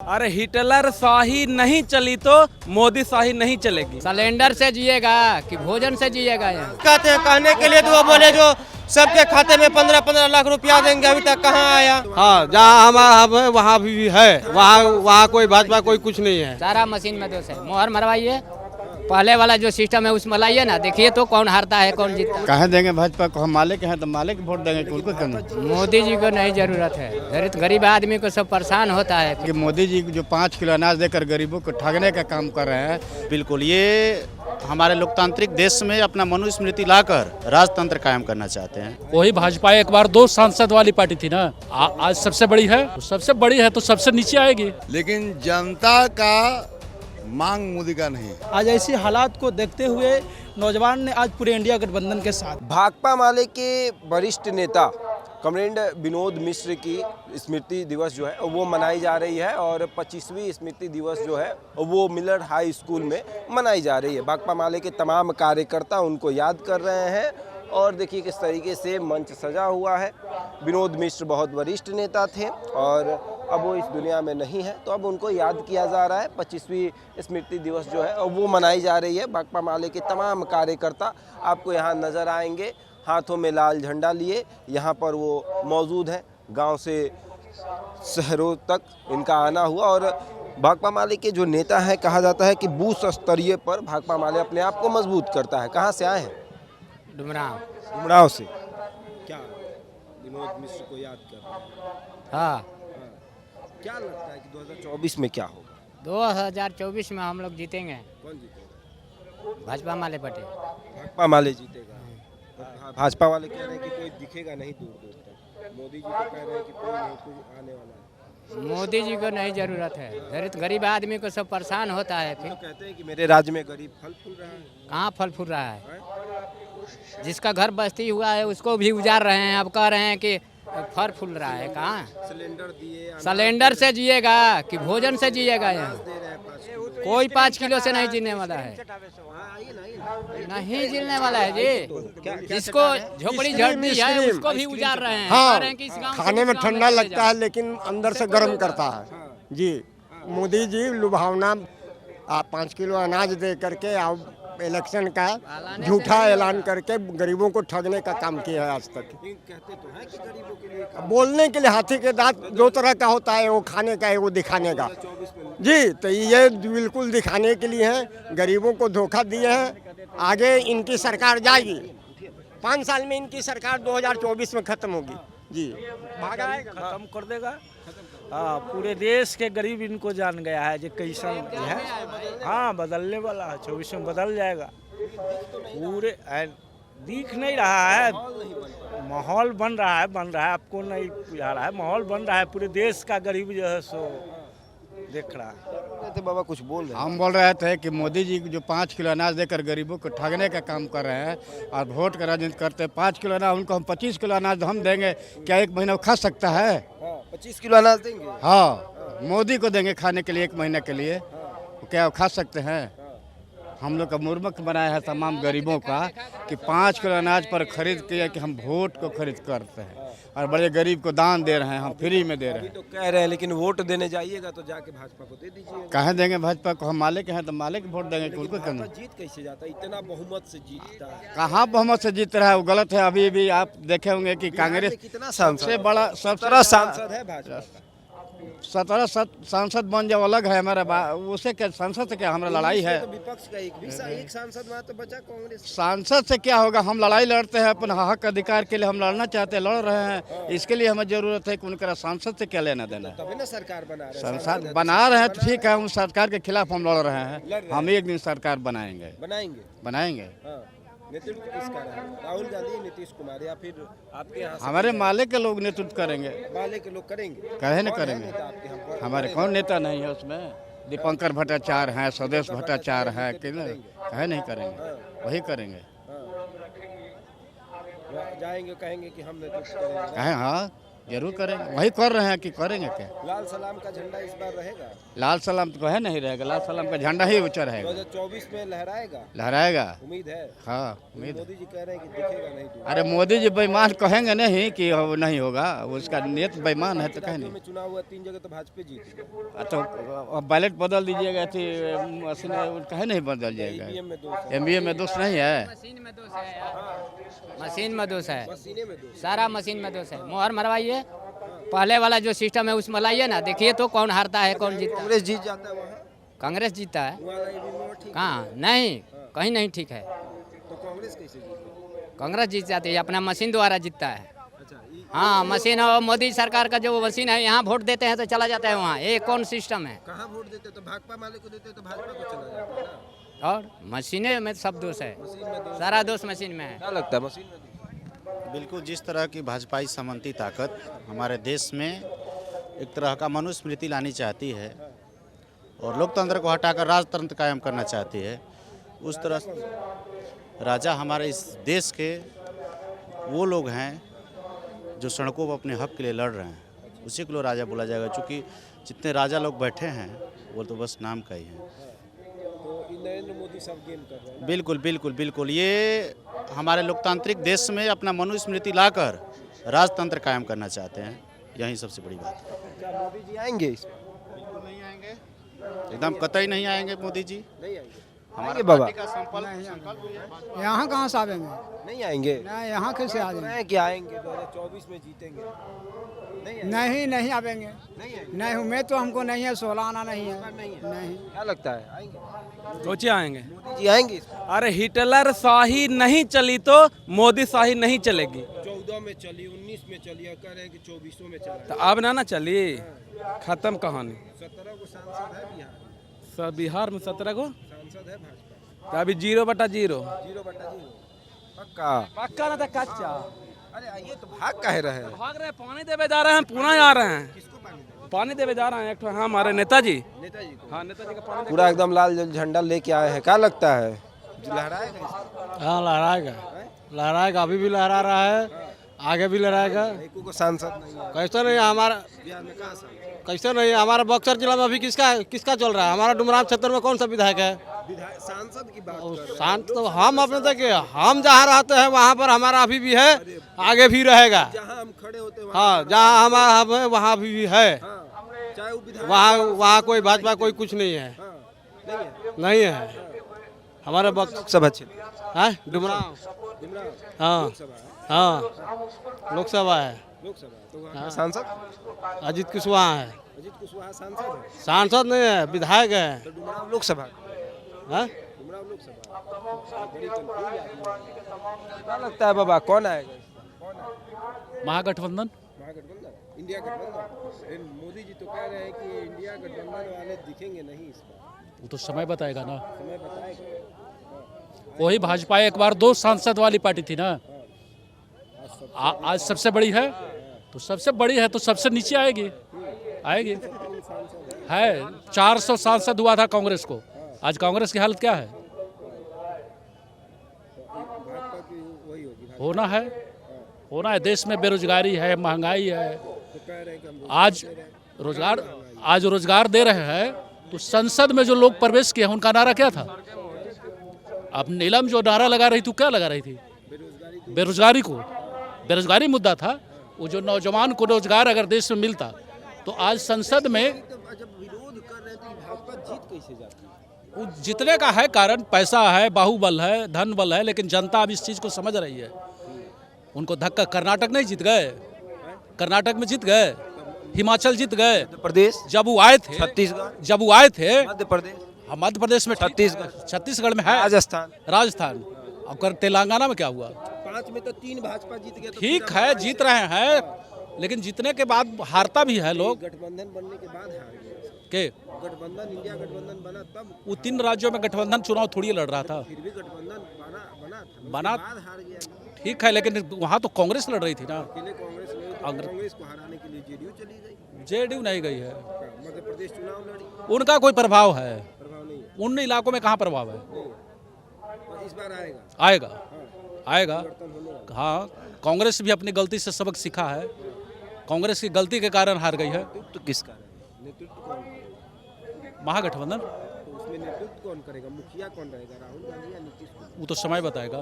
अरे हिटलर शाही नहीं चली तो मोदी शाही नहीं चलेगी। सिलेंडर से जिएगा कि भोजन से जिएगा? यहाँ कहते हैं कहने के लिए तो वो बोले जो सबके खाते में 15-15 लाख रुपया देंगे, अभी तक कहाँ आया। हाँ, जहाँ हमारा है वहाँ भी है, वहाँ कोई भाजपा कोई कुछ नहीं है। सारा मशीन में दोष है। मोहर मरवाइए, पहले वाला जो सिस्टम है उसमें लाइए ना, देखिए तो कौन हारता है कौन जीतता है। कहे देंगे भाजपा को, हम मालिक हैं तो मालिक वोट देंगे, उनको करना। मोदी जी को नहीं जरूरत है, गरीब आदमी को सब परेशान होता है। कि मोदी जी जो 5 किलो अनाज देकर गरीबों को ठगने का काम कर रहे हैं। बिल्कुल, ये हमारे लोकतांत्रिक देश में अपना मनुस्मृति लाकर राजतंत्र कायम करना चाहते हैं। वही भाजपा एक बार 2 सांसद वाली पार्टी थी ना, आज सबसे बड़ी है, सबसे बड़ी है तो सबसे नीचे आएगी। लेकिन जनता का मांग मोदी का नहीं। आज ऐसी हालात को देखते हुए नौजवान ने आज पूरे इंडिया गठबंधन के साथ भाकपा माले के वरिष्ठ नेता कॉमरेड विनोद मिश्र की स्मृति दिवस जो है वो मनाई जा रही है और 25वीं स्मृति दिवस जो है वो मिलर हाई स्कूल में मनाई जा रही है। भाकपा माले के तमाम कार्यकर्ता उनको याद कर रहे हैं और देखिए किस तरीके से मंच सजा हुआ है। विनोद मिश्र बहुत वरिष्ठ नेता थे और अब वो इस दुनिया में नहीं है, तो अब उनको याद किया जा रहा है। 25वीं स्मृति दिवस जो है वो मनाई जा रही है। भाकपा माले के तमाम कार्यकर्ता आपको यहाँ नज़र आएंगे, हाथों में लाल झंडा लिए यहाँ पर वो मौजूद हैं। गांव से शहरों तक इनका आना हुआ और भाकपा माले के जो नेता हैं, कहा जाता है कि बूथ स्तरीय पर भाकपा माले अपने आप को मजबूत करता है। कहाँ से आए हैं? डुमराव से। क्या विनोद मिश्र को याद कर रहे हैं? हाँ। क्या लगता है कि 2024 में क्या होगा? 2024 में हम लोग जीतेंगे। कौन जीतेगा? भाजपा माले पटे। भाकपा माले जीतेगा। भाजपा वाले कह रहे हैं कि कोई दिखेगा नहीं दूर दूर तक। मोदी जी तो कह रहे हैं कि कोई नहीं, कोई आने वाला है। मोदी जी को नहीं जरूरत है, गरीब आदमी को सब परेशान होता है। फिर तो कहते हैं कि मेरे राज्य में गरीब फल फूल रहा है। कहाँ फल फूल रहा है? जिसका घर बस्ती हुआ है उसको भी उजाड़ रहे हैं। अब कह रहे हैं कि फल फूल रहा है। कहाँ सिलेंडर दिए, सिलेंडर से जिएगा कि भोजन से जिएगा? यहाँ कोई 5 किलो से नहीं जीने वाला है, नहीं जीने वाला है जी। जिसको झोपड़ी झड़ती है उसको भी उजाड़ रहे हैं। हाँ, कह रहे हैं कि इस गांव खाने में ठंडा लगता है लेकिन अंदर से गर्म करता है जी। मोदी जी लुभावना 5 किलो अनाज दे करके अब इलेक्शन का झूठा ऐलान करके गरीबों को ठगने का काम किया है आज तक। कहते तो हैं कि गरीबों के लिए बोलने के लिए हाथी के दांत 2 तरह का होता है, वो खाने का है वो दिखाने का जी। तो ये बिल्कुल दिखाने के लिए है, गरीबों को धोखा दिए हैं। आगे इनकी सरकार जाएगी, 5 साल में इनकी सरकार 2024 में खत्म होगी जी। खत्म कर देगा। हाँ, पूरे देश के गरीब इनको जान गया है जो कैसा है। हाँ, बदलने वाला है, 24 में बदल जाएगा। पूरे दिख नहीं रहा है, माहौल बन रहा है, आपको नहीं बुझा रहा है, माहौल बन रहा है। पूरे देश का गरीब जो है सो देख रहा है। बाबा कुछ बोल रहे हैं? हम बोल रहे थे कि मोदी जी जो 5 किलो अनाज देकर गरीबों को ठगने का काम कर रहे हैं और वोट का राजनीति करते हैं। 5 किलो अनाज उनको हम 25 किलो अनाज हम देंगे, क्या 1 महीना वो खा सकता है? 25 किलो अनाज देंगे? हाँ, मोदी को देंगे खाने के लिए 1 महीने के लिए, क्या वो खा सकते हैं? हम लोग का मूर्ख बनाया है तमाम गरीबों का कि 5 किलो अनाज पर खरीद के कि हम वोट को खरीद करते हैं और बड़े गरीब को दान दे रहे हैं, हम फ्री में दे रहे हैं। तो कह रहे हैं लेकिन वोट देने जाइएगा तो जाके भाजपा को दे दीजिए। कहे देंगे भाजपा को, हम मालिक हैं तो मालिक वोट देंगे, उनको करना। जीत कैसे जाता है? इतना बहुमत से जीतता है। कहाँ बहुमत से जीत रहा है? वो गलत है। अभी भी आप देखे होंगे कि कांग्रेस कितना सबसे बड़ा 17 सांसद है भाजपा। 17 सांसद बन जाओ अलग है हमारा, उससे क्या सांसद से क्या हमारा लड़ाई है? तो विपक्ष का एक सांसद वहाँ तो बचा कांग्रेस। सांसद से क्या होगा? हम लड़ाई लड़ते हैं अपने हक अधिकार के लिए, हम लड़ना चाहते हैं, लड़ रहे हैं। इसके लिए हमें जरूरत है कि उनका सांसद से क्या लेना देना है? तभी ना सरकार बना रहे हैं। संसद बना रहे हैं तो ठीक है, उन सरकार के खिलाफ हम लड़ रहे हैं। हम एक दिन सरकार बनाएंगे। नेतृत्व किसका रहेगा? राहुल गांधी, नीतीश कुमार या फिर आपके यहाँ? हमारे मालिक के लोग नेतृत्व करेंगे। माले के लोग करेंगे? कहे न करेंगे? हमारे कौन नेता नहीं है उसमें? दीपंकर भट्टाचार्य हैं, स्वदेश भट्टाचार्य है, कहे नहीं करेंगे? वही करेंगे। जाएंगे कहेंगे कि हम नेतृत्व करेंगे। कहें हाँ, जरूर करेंगे, वही कर रहे हैं कि करेंगे क्या। लाल सलाम का झंडा इस बार रहेगा? लाल सलाम तो है नहीं रहेगा, लाल सलाम का झंडा ही ऊंचा रहेगा। 2024 में लहराएगा? लहराएगा, उम्मीद है? हाँ उम्मीद। मोदी जी कह रहे हैं कि दिखेगा नहीं तो। अरे मोदी जी बेईमान कहेंगे नहीं कि नहीं होगा, उसका नियत बेईमान है तो कहे नहीं। में चुनाव हुआ 3 जगह तो भाजपा जीत गई। तो बैलेट बदल दीजिएगा, मशीन कहे नहीं बदल जाएगा। एमबीए में दोष नहीं है, मशीन में दोष है, मशीन में दोष है, मशीने में दोष। सारा मशीन में दोष है। मोहर मरवाइए, पहले वाला जो सिस्टम है उसमें लाइए ना, देखिए तो कौन हारता है कौन जीतता है। कांग्रेस जीत जाता है वहाँ? कांग्रेस जीतता है वहाँ का EVM में ठीक है। कहाँ? नहीं, कहीं नहीं ठीक है। तो कांग्रेस कैसे जीती? कांग्रेस जीत जाती है, अपना मशीन द्वारा जीतता है। अच्छा, हाँ मशीन, और मोदी सरकार का जो मशीन है यहाँ वोट देते हैं तो चला जाता है वहाँ। ये कौन सिस्टम है? कहाँ वोट देते तो भाकपा माले को देते तो भाजपा को चला जाता है ना। और मशीने में सब दोष है, मशीन में दोष। सारा दोष मशीन में है। क्या लगता है मशीन में दोष? बिल्कुल, जिस तरह की भाजपाई सामंती ताकत हमारे देश में एक तरह का मनुस्मृति लानी चाहती है और लोकतंत्र को हटाकर राजतंत्र कायम करना चाहती है, उस तरह से राजा हमारे इस देश के वो लोग हैं जो सड़कों पर अपने हक के लिए लड़ रहे हैं, उसी को राजा बोला जाएगा। क्योंकि जितने राजा लोग बैठे हैं वो तो बस नाम का ही है। तो नरेंद्र मोदी सब गेम कर रहे हैं। बिल्कुल बिल्कुल बिल्कुल, ये हमारे लोकतांत्रिक देश में अपना मनुस्मृति लाकर राजतंत्र कायम करना चाहते हैं, यही सबसे बड़ी बात है। क्या मोदी जी आएंगे इसमें? बिल्कुल नहीं आएंगे, एकदम कतई नहीं आएंगे मोदी जी। नहीं आएंगे? हमारे आएंगे बाबा? पार्टी का संकल्प भी है। यहाँ कहाँ से आवेंगे? नहीं आएंगे? नहीं, यहाँ कैसे आ जाएंगे? कि आएंगे 2024 में जीतेंगे? नहीं आएंगे? नहीं, नहीं आवेंगे। नहीं आएंगे? नहीं, उम्मीद तो हमको नहीं है, 16 आना नहीं है। नहीं है? नहीं। क्या लगता है आएंगे? सोचिए आएंगे। मोदी जी आएंगे इसमें? अरे हिटलर शाही नहीं चली तो मोदी शाही नहीं चलेगी। 14 में चली, 19 में चली, और कह रहे हैं कि 24 में चला। तो अब ना चली, खत्म कहानी। 17 को सांसद है बिहार में। सब बिहार में 17 को सांसद है भाजपा। तो अभी 0/0। 0/0 पक्का? पक्का ना था कच्चा। अरे आइए तो भाग काहे रहे हैं? भाग रहे, पानी देवे जा रहे हैं, पुणे जा रहे हैं। किसको पानी देंगे? पानी देवे जा रहे हैं एक तो हमारे नेताजी। नेताजी को? हाँ, नेताजी का पानी। पूरा एकदम लाल झंडा लेके आए हैं, क्या लगता है लहराएगा इसको? हाँ लहराएगा, लहराएगा, अभी भी लहरा रहा है, आगे भी लहराएगा। एको को सांसद नहीं है कैसे नहीं हमारा, बिहार में? कहाँ सांसद? कैसे नहीं हमारा बक्सर जिला में अभी किसका चल रहा है? हमारा डुमराव क्षेत्र में कौन सा विधायक है? विधायक सांसद की बात कर रहे हैं। शांत तो हम अपने देखिए, हम जहाँ रहते हैं वहाँ पर हमारा अभी भी है, आगे भी रहेगा। जहाँ हम खड़े होते हैं हाँ, जहाँ हमारा हम है वहाँ अभी भी है। हाँ, चाहे वो विधायक वहाँ कोई भाजपा कोई कुछ नहीं है, हाँ, नहीं है। नहीं है हमारे बक्सर। लोकसभा क्षेत्र है डुमराव, डुमराव हाँ लोकसभा है। हाँ लोकसभा है। लोकसभा तो वहाँ का सांसद अजीत कुशवाहा है, अजीत कुशवाहा सांसद है। सांसद नहीं है, विधायक है। तो डुमराव लोकसभा, हाँ? डुमराव लोकसभा बड़ी कंफ्यूज आदमी। क्या लगता है बाबा कौन आएगा इसमें? कौन आएगा? महागठबंधन। महागठबंधन, इंडिया गठबंधन। लेकिन मोदी जी तो कह रहे हैं कि इंडिया गठबंधन वाले दिखेंगे नहीं इस बार। वो तो समय बताएगा ना। समय बताएगा। वही भाजपा एक बार 2 सांसद वाली पार्टी थी ना, आज सबसे बड़ी है, तो सबसे बड़ी है तो सबसे नीचे आएगी, आएगी। है 400 सांसद हुआ था कांग्रेस को, आज कांग्रेस की हालत क्या है? भाजपा की वही होगी। होना है। देश में बेरोजगारी है, महंगाई है। तो कह रहे हैं कि हम आज रोजगार दे रहे हैं, तो संसद में जो लोग प्रवेश किए हैं उनका नारा क्या था? अब नीलम जो नारा लगा रही थी, क्या लगा रही थी? बेरोजगारी मुद्दा था। वो जो नौजवान को रोजगार अगर देश में मिलता तो आज संसद में जब विरोध कर रहे थे भाजपा जीत कैसे जाती है? वो जीतने का है कारण, पैसा है, बाहुबल है, धन बल है, लेकिन जनता अब इस चीज़ को समझ रही है। उनको धक्का, कर्नाटक नहीं जीत गए, कर्नाटक में जीत गए, हिमाचल जीत गए, प्रदेश जब वो आए थे, छत्तीसगढ़, जब वो आए थे मध्य प्रदेश, मध्य प्रदेश में, छत्तीसगढ़ में है, राजस्थान, और तेलंगाना में क्या हुआ? 5 में तो 3 भाजपा जीत गए। तो ठीक है, जीत रहे हैं, लेकिन जीतने के बाद हारता भी है लोग। गठबंधन बनने के बाद हार गया के गठबंधन, इंडिया गठबंधन बना तब। वो 3 राज्यों में गठबंधन चुनाव थोड़ी लड़ रहा था, फिर भी गठबंधन बना बाद हार गया। ठीक है, लेकिन वहाँ तो कांग्रेस लड़ रही थी ना। अकेले कांग्रेस नहीं, कांग्रेस को हराने के लिए जेडीयू चली गई। जेडीयू नहीं गई है, मध्य प्रदेश चुनाव लड़ी, उनका कोई प्रभाव है? प्रभाव नहीं है। उन इलाकों में कहाँ प्रभाव है? और इस बार आएगा। हाँ, कांग्रेस भी अपनी गलती से सबक सीखा है, कांग्रेस की गलती के कारण हार गई है। नेतृत्व किसका रहेगा? नेतृत्व कौन करेगा? महागठबंधन, तो उसमें नेतृत्व कौन करेगा? मुखिया कौन रहेगा? राहुल गांधी या नीतीश कुमार? वो तो समय बताएगा।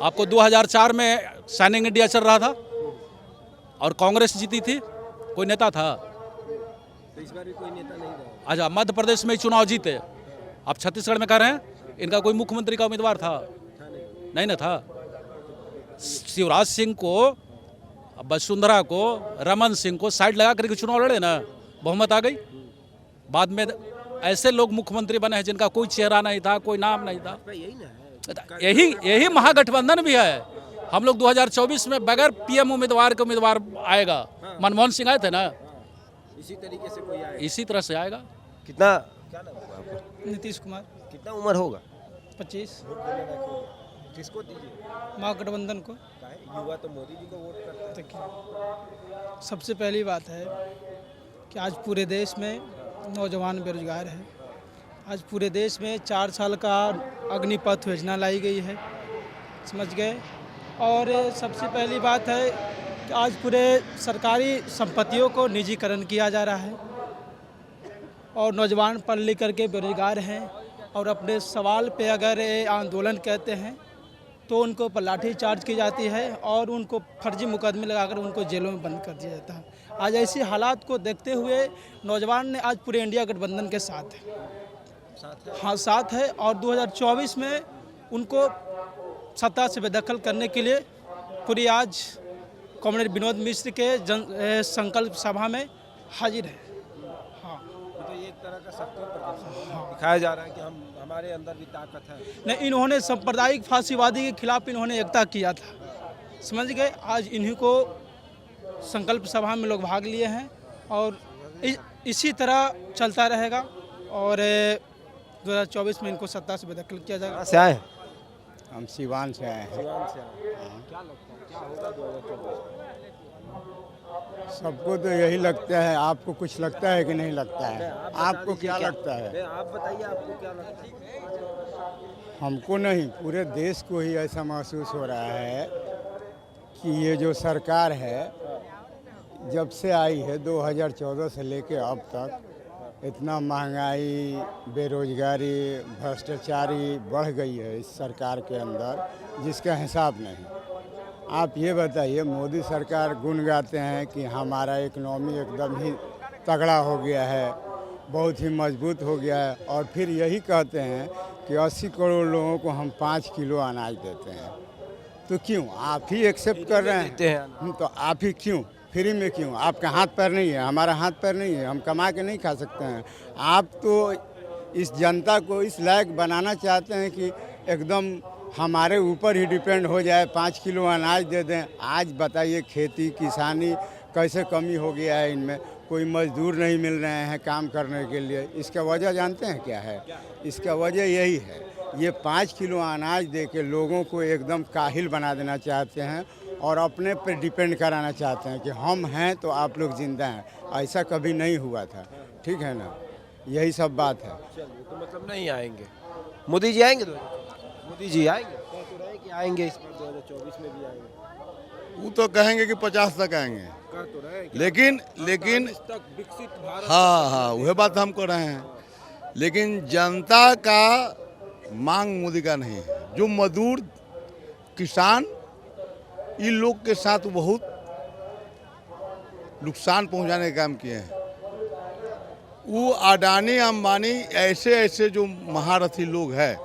आपको 2004 में शाइनिंग इंडिया चल रहा था और कांग्रेस जीती थी, कोई नेता था? तो इस बार भी कोई नेता नहीं रहेगा। आज आप मध्य प्रदेश में चुनाव जीते, आप छत्तीसगढ़ में कह रहे हैं इनका कोई मुख्यमंत्री का उम्मीदवार था? नहीं ना था। शिवराज सिंह को, वसुंधरा को, रमन सिंह को साइड लगा करके चुनाव लड़े ना, बहुमत आ गई। बाद में ऐसे लोग मुख्यमंत्री बने हैं जिनका कोई चेहरा नहीं था, कोई नाम नहीं था। यही ना है। यही महागठबंधन भी है। हम लोग 2024 में बगैर पीएम उम्मीदवार के उम्मीदवार आएगा। मनमोहन सिंह आए थे ना, इसी तरीके से कोई आएगा। इसी तरह से आएगा। कितना क्या नाम होगा आपका? नीतीश कुमार। कितना उम्र होगा? 25। किसको दीजिए? महागठबंधन को। युवा तो मोदी जी को वोट करते हैं। देखिए, सबसे पहली बात है कि आज पूरे देश में नौजवान बेरोजगार है। आज पूरे देश में 4 साल का अग्निपथ योजना लाई गई है, समझ गए। और सबसे पहली बात है कि आज पूरे सरकारी संपत्तियों को निजीकरण किया जा रहा है और नौजवान पढ़ लिख करके बेरोजगार हैं और अपने सवाल पे अगर आंदोलन कहते हैं तो उनको पर लाठी चार्ज की जाती है और उनको फर्जी मुकदमे लगाकर उनको जेलों में बंद कर दिया जाता है। आज ऐसी हालात को देखते हुए नौजवान ने आज पूरे इंडिया गठबंधन के साथ है, हाँ साथ है। और 2024 में उनको सत्ता से बेदखल करने के लिए पूरी आज कॉमरेड विनोद मिश्र के संकल्प सभा में हाजिर है। हाँ, तो ये एक तरह का शक्ति प्रदर्शन दिखाया जा रहा है कि हमारे अंदर भी ताकत है। नहीं, इन्होंने सांप्रदायिक फांसीवादी के खिलाफ इन्होंने एकता किया था, समझ गए। आज इन्हीं को संकल्प सभा में लोग भाग लिए हैं और इसी तरह चलता रहेगा और 2024 में इनको सत्ता से बेदखल किया जाएगा। कहाँ से आए हैं? हम सिवान से आए हैं। सिवान से आए हैं। क्या लगता है क्या होगा 2024? सबको तो यही लगता है। आपको कुछ लगता है कि नहीं लगता है? आपको क्या लगता है? आप बताइए, आपको क्या लगता है? हमको नहीं, पूरे देश को ही ऐसा महसूस हो रहा है कि ये जो सरकार है जब से आई है 2014 से लेके अब तक इतना महंगाई, बेरोजगारी, भ्रष्टाचारी बढ़ गई है इस सरकार के अंदर जिसका हिसाब नहीं। आप ये बताइए, मोदी सरकार गुण गाते हैं कि हमारा इकोनॉमी एकदम ही तगड़ा हो गया है, बहुत ही मजबूत हो गया है, और फिर यही कहते हैं कि 80 करोड़ लोगों को हम 5 किलो अनाज देते हैं। तो क्यों आप ही एक्सेप्ट कर रहे हैं? तो आप ही क्यों, फ्री में क्यों? आपका हाथ पैर नहीं है, हमारा हाथ पैर नहीं है, हम कमा के नहीं खा सकते हैं। आप तो इस जनता को इस लायक बनाना चाहते हैं कि एकदम हमारे ऊपर ही डिपेंड हो जाए, 5 किलो अनाज दे दें। आज बताइए, खेती किसानी कैसे कमी हो गया है इनमें, कोई मजदूर नहीं मिल रहे हैं काम करने के लिए। इसका वजह जानते हैं क्या है? इसका वजह यही है, ये 5 किलो अनाज दे के लोगों को एकदम काहिल बना देना चाहते हैं और अपने पे डिपेंड कराना चाहते हैं कि हम हैं तो आप लोग जिंदा हैं। ऐसा कभी नहीं हुआ था, ठीक है ना? यही सब बात है। चलिए, तो मतलब नहीं आएंगे मोदी जी? आएंगे मोदी जी आएंगे? कह तो रहे कि आएंगे इस बार 2024 में भी आएंगे। वो तो कहेंगे कि 50 तक आएंगे, कह तो रहे कि लेकिन तक विकसित भारत। हाँ वह बात हम कर रहे हैं, लेकिन जनता का मांग मोदी का नहीं है। जो मजदूर, किसान, इन लोग के साथ बहुत नुकसान पहुंचाने का काम किए हैं। वो अडानी अंबानी ऐसे ऐसे जो महारथी लोग हैं,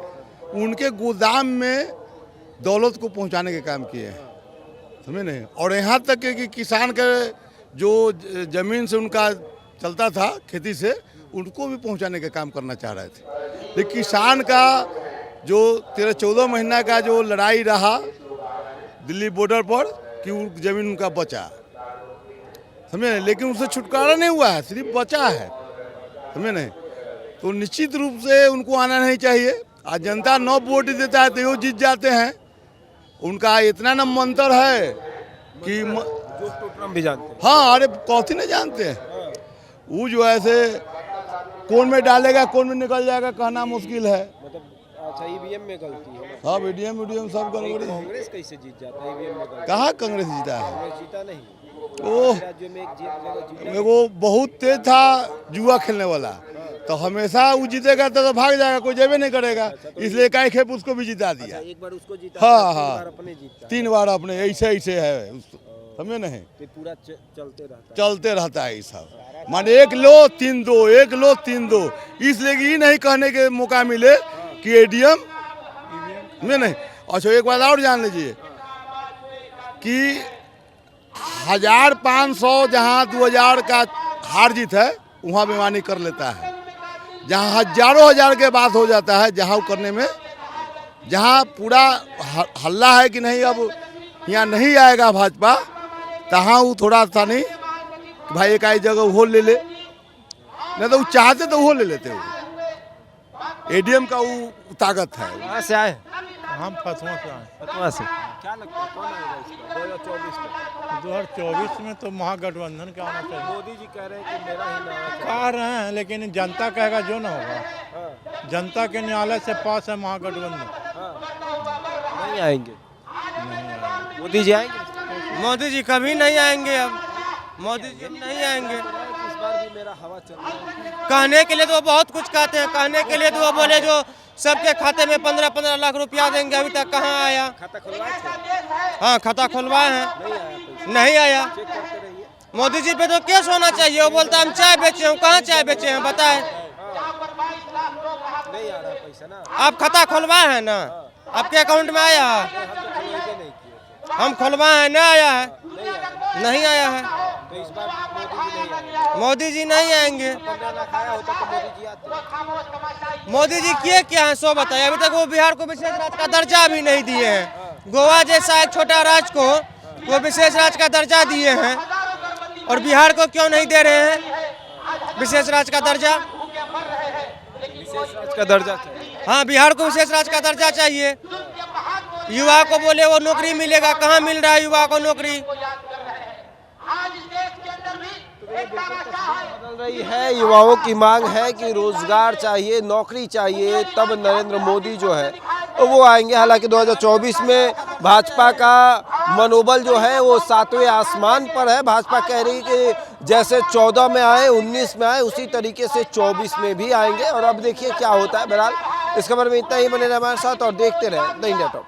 उनके गोदाम में दौलत को पहुंचाने के काम किए हैं, समझे नहीं? और यहाँ तक कि किसान के जो ज़मीन से उनका चलता था खेती से, उनको भी पहुंचाने का काम करना चाह रहे थे। लेकिन किसान का जो 13-14 महीना का जो लड़ाई रहा दिल्ली बॉर्डर पर कि वो ज़मीन उनका बचा, समझे? लेकिन उससे छुटकारा नहीं हुआ है, सिर्फ बचा है, समझे नहीं? तो निश्चित रूप से उनको आना नहीं चाहिए। आज जनता 9 वोट देता है तो वो जीत जाते हैं। उनका इतना न मंत्र है कि जो टोटरम भी जानते हैं। हाँ, अरे कौथी नहीं जानते हैं। वो जो ऐसे कौन में डालेगा कौन में निकल जाएगा कहना मुश्किल है। मतलब अच्छा, ईवीएम में गलती है। हाँ, ईवीएम सब गड़बड़ी है। कांग्रेस कैसे जीत जाता है ईवीएम में गलती? कहाँ कांग्रेस जीता है? कांग्रेस जीता नहीं। ओह वो बहुत तेज था जुआ खेलने वाला, तो हमेशा वो जीतेगा तो भाग जाएगा, कोई जेबे नहीं करेगा, इसलिए काहे खेप उसको भी जिता दिया। एक बार उसको जीता, हाँ तीन हाँ बार अपने जीता, 3 बार अपने, ऐसे ऐसे है, समझे नहीं, तो पूरा चलते रहता है ये सब। माने 1 लो 3 2, 1 लो 3 2, इसलिए ये नहीं कहने के मौका मिले कि एडीएम में नहीं। अच्छा एक बात और जान लीजिए कि 1500 जहाँ 2000 का हार जीत है वहाँ बेईमानी कर लेता है, जहाँ हजारों हजार के बात हो जाता है, जहाँ करने में जहाँ पूरा हल्ला है कि नहीं अब यहाँ नहीं आएगा भाजपा, तहाँ वो थोड़ा सा नहीं भाई एक आई जगह वो ले ले, नहीं तो वो चाहते तो वो ले लेते वो। एडीएम का वो ताकत है। कहाँ से आए? हम फतुआ से आए। फतुआ से। क्या लगता है कौन आएगा इस बार 2024 में? 2024 में तो महागठबंधन का आना चाहिए। मोदी जी कह रहे हैं कि मेरा ही नारा कह रहे हैं, लेकिन जनता कहेगा जो ना होगा। जनता के न्यायालय से पास है महागठबंधन। नहीं आएंगे, मोदी जी आएंगे? मोदी जी कभी नहीं आएंगे, अब मोदी जी नहीं आएंगे। इस बार भी मेरा हवा चल रहा है। कहने के लिए तो वो बहुत कुछ कहते हैं, कहने के लिए तो वो बोले जो सबके खाते में 15-15 लाख रुपया देंगे, अभी तक कहाँ आया? खाता खुलवाए थे? हाँ खाता खुलवाए हैं, नहीं आया पैसा। नहीं आया। चेक करते रहिए। मोदी जी पे तो केस होना चाहिए, वो बोलता हम चाय बेचे हैं, कहाँ चाय बेचे हैं बताए? नहीं आ रहा पैसा ना। आप खाता खुलवाए हैं ना, आपके अकाउंट में आया है? हम तो खुलवाए नहीं किए, हम खुलवाए हैं, ना आया है, नहीं आया है। तो इस बार मोदी जी नहीं आएंगे। 15 लाख आया होता तो मोदी जी आते। मोदी जी किए क्या है सो बताइए। अभी तक वो बिहार को विशेष राज्य का दर्जा भी नहीं दिए हैं। गोवा जैसा एक छोटा राज्य को वो विशेष राज्य का दर्जा दिए हैं, और बिहार को क्यों नहीं दे रहे हैं विशेष राज्य का दर्जा? विशेष राज्य का दर्जा चाहिए। हाँ बिहार को विशेष राज्य का दर्जा चाहिए। युवा को बोले वो नौकरी मिलेगा, कहाँ मिल रहा है युवा को नौकरी? बदल रही है, युवाओं की मांग है कि रोजगार चाहिए, नौकरी चाहिए, तब नरेंद्र मोदी जो है वो आएंगे। हालांकि 2024 में भाजपा का मनोबल जो है वो 7वें आसमान पर है। भाजपा कह रही है कि जैसे 14 में आए, 19 में आए, उसी तरीके से 24 में भी आएंगे। और अब देखिए क्या होता है। बहरहाल इस खबर में इतना ही, बने रहे हमारे साथ और देखते रहे द इंडिया टॉप।